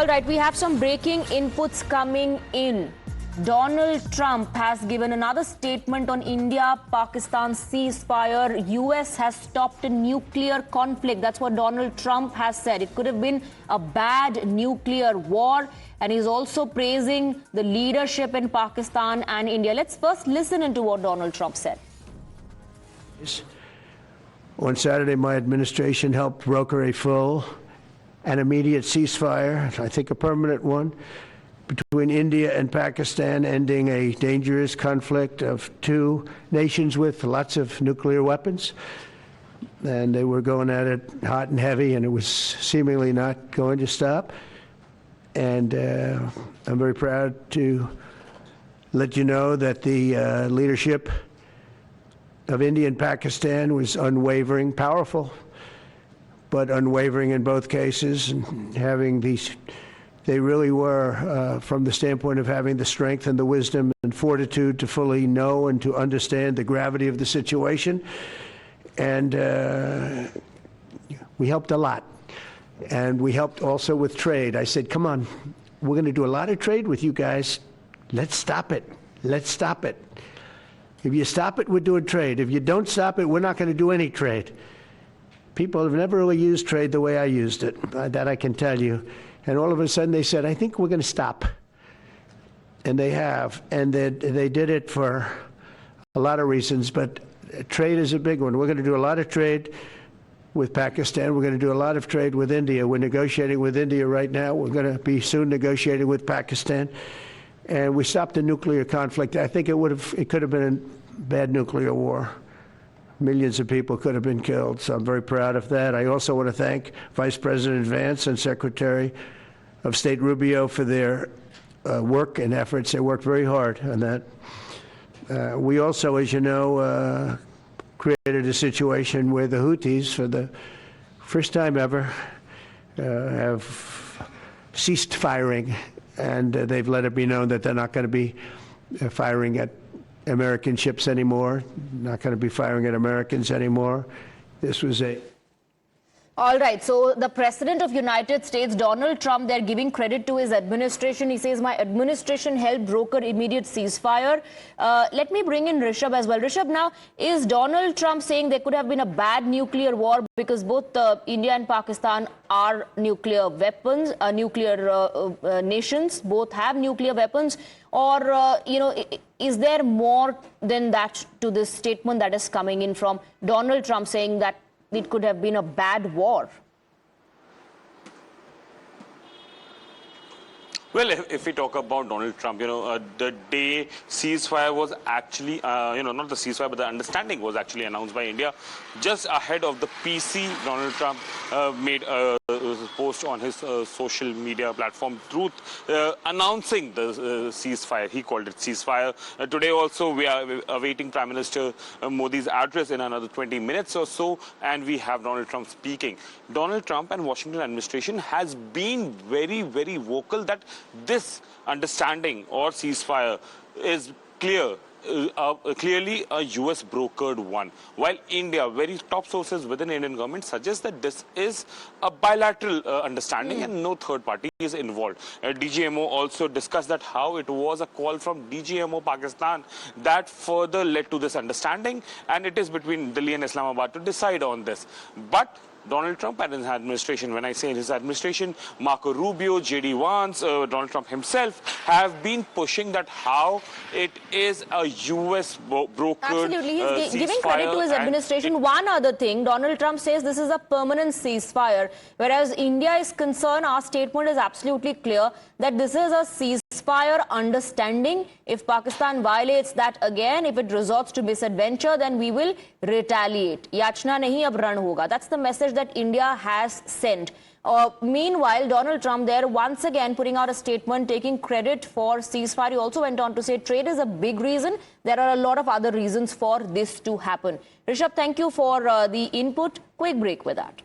All right, we have some breaking inputs coming in. Donald Trump has given another statement on India-Pakistan ceasefire. US has stopped a nuclear conflict. That's what Donald Trump has said. It could have been a bad nuclear war. And he's also praising the leadership in Pakistan and India. Let's first listen into what Donald Trump said. On Saturday, my administration helped broker a full and immediate ceasefire, I think a permanent one, between India and Pakistan, ending a dangerous conflict of two nations with lots of nuclear weapons. And they were going at it hot and heavy, and it was seemingly not going to stop. And I'm very proud to let you know that the leadership of India and Pakistan was unwavering, powerful, but unwavering in both cases, and having these, they really were, from the standpoint of having the strength and the wisdom and fortitude to fully know and to understand the gravity of the situation. And we helped a lot. And we helped also with trade. I said, come on, we're going to do a lot of trade with you guys. Let's stop it. Let's stop it. If you stop it, we're doing trade. If you don't stop it, we're not going to do any trade. People have never really used trade the way I used it. That I can tell you. And all of a sudden they said, I think we're going to stop. And they have. And they did it for a lot of reasons, but trade is a big one. We're going to do a lot of trade with Pakistan. We're going to do a lot of trade with India. We're negotiating with India right now. We're going to be soon negotiating with Pakistan. And we stopped the nuclear conflict. I think it could have been a bad nuclear war. Millions of people could have been killed, so I'm very proud of that. I also want to thank Vice President Vance and Secretary of State Rubio for their work and efforts. They worked very hard on that. We also, as you know, created a situation where the Houthis, for the first time ever, have ceased firing, and they've let it be known that they're not going to be firing at American ships anymore, not going to be firing at Americans anymore. This was a... All right, so the President of United States, Donald Trump, they're giving credit to his administration. He says, my administration helped broker immediate ceasefire. Let me bring in Rishabh as well. Rishabh, now, is Donald Trump saying there could have been a bad nuclear war because both India and Pakistan are nuclear weapons, nuclear nations, both have nuclear weapons? Or, you know, is there more than that to this statement that is coming in from Donald Trump saying that it could have been a bad war? Well, if we talk about Donald Trump, you know, the day ceasefire was actually, you know, not the ceasefire, but the understanding was actually announced by India. Just ahead of the PC, Donald Trump made a post on his social media platform, Truth, announcing the ceasefire. He called it ceasefire. Today also, we are awaiting Prime Minister Modi's address in another 20 minutes or so, and we have Donald Trump speaking. Donald Trump and Washington administration has been very, very vocal that this understanding or ceasefire is clearly a US brokered one, while India, very top sources within Indian government suggest that this is a bilateral understanding and no third party is involved. DGMO also discussed that how it was a call from DGMO Pakistan that further led to this understanding, and it is between Delhi and Islamabad to decide on this. But Donald Trump and his administration, when I say his administration, Marco Rubio, J.D. Vance, Donald Trump himself have been pushing that how it is a U.S. brokered Absolutely, he's giving credit to his administration. One other thing, Donald Trump says this is a permanent ceasefire, whereas India is concerned, our statement is absolutely clear that this is a ceasefire understanding. If Pakistan violates that again, if it resorts to misadventure, then we will retaliate. Yachna nahi, ab ran hoga. That's the message that India has sent. Meanwhile, Donald Trump there once again putting out a statement taking credit for ceasefire. He also went on to say trade is a big reason. There are a lot of other reasons for this to happen. Rishabh, thank you for the input. Quick break with that.